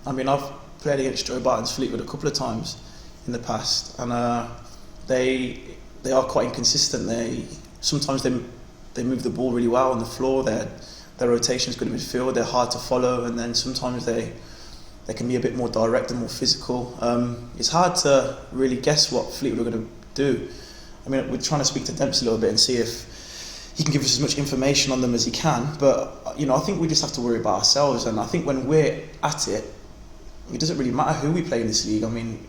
I mean, I've played against Joe Barton's Fleetwood a couple of times in the past, and they are quite inconsistent. Sometimes they move the ball really well on the floor. Their rotation is good in midfield. They're hard to follow, and then sometimes they can be a bit more direct and more physical. It's hard to really guess what Fleetwood are going to do. I mean, we're trying to speak to Dempsey a little bit and see if he can give us as much information on them as he can. But I think we just have to worry about ourselves. And I think when we're at it, it doesn't really matter who we play in this league. I mean,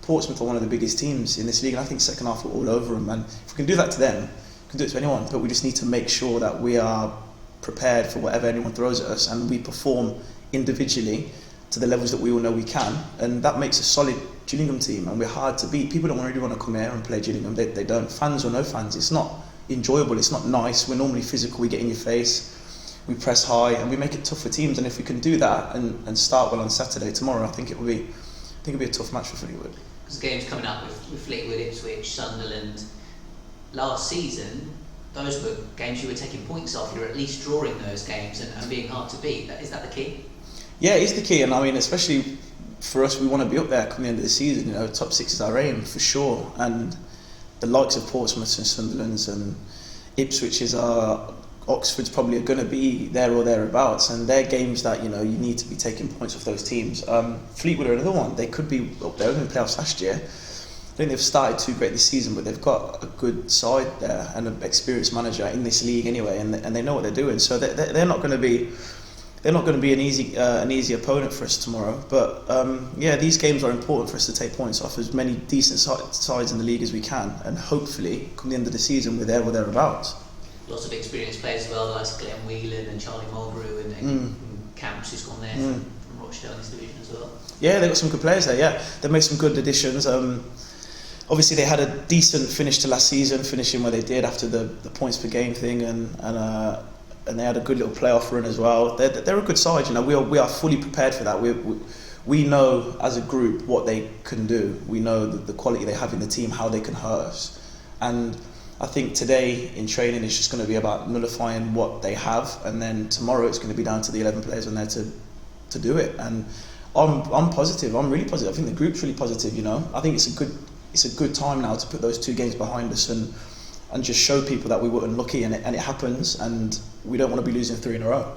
Portsmouth are one of the biggest teams in this league, and I think second half we're all over them. And if we can do that to them, we can do it to anyone. But we just need to make sure that we are prepared for whatever anyone throws at us, and we perform individually to the levels that we all know we can, and that makes a solid Gillingham team, and we're hard to beat. People don't really want to come here and play Gillingham. They don't. Fans or no fans, it's not enjoyable, it's not nice. We're normally physical, we get in your face, we press high, and we make it tough for teams. And if we can do that and start well on Saturday, tomorrow, I think it'll be a tough match for Fleetwood. Because the game's coming up with Fleetwood, Ipswich, Sunderland. Last season, those were games you were taking points off. You were at least drawing those games and being hard to beat. Is that the key? Yeah, it's the key, and I mean, especially for us, we want to be up there come the end of the season. Top 6 is our aim for sure, and the likes of Portsmouth and Sunderland's and Ipswich's Oxford's probably are going to be there or thereabouts, and they're games that you need to be taking points off those teams. Fleetwood are another one. They could be up there in the playoffs last year. I think they've started too great this season, but they've got a good side there and an experienced manager in this league anyway, and they know what they're doing. So they're not going to be. They're not going to be an easy opponent for us tomorrow. But these games are important for us to take points off as many decent sides in the league as we can, and hopefully, come the end of the season, we're there or thereabouts. Lots of experienced players as well, like Glenn Whelan and Charlie Mulgrew and Camps, who's gone there from Rochdale in this division as well. Yeah, they've got some good players there. Yeah, they've made some good additions. Obviously, they had a decent finish to last season, finishing where they did after the points per game thing, and they had a good little playoff run as well. They're a good side, we are fully prepared for that. We know as a group what they can do. We know the quality they have in the team, how they can hurt us. And I think today in training it's just going to be about nullifying what they have, and then tomorrow it's going to be down to the 11 players on there to do it. And I'm positive. I'm really positive. I think the group's really positive. I think it's a good time now to put those 2 games behind us and just show people that we were unlucky, and it happens, and we don't want to be losing 3 in a row.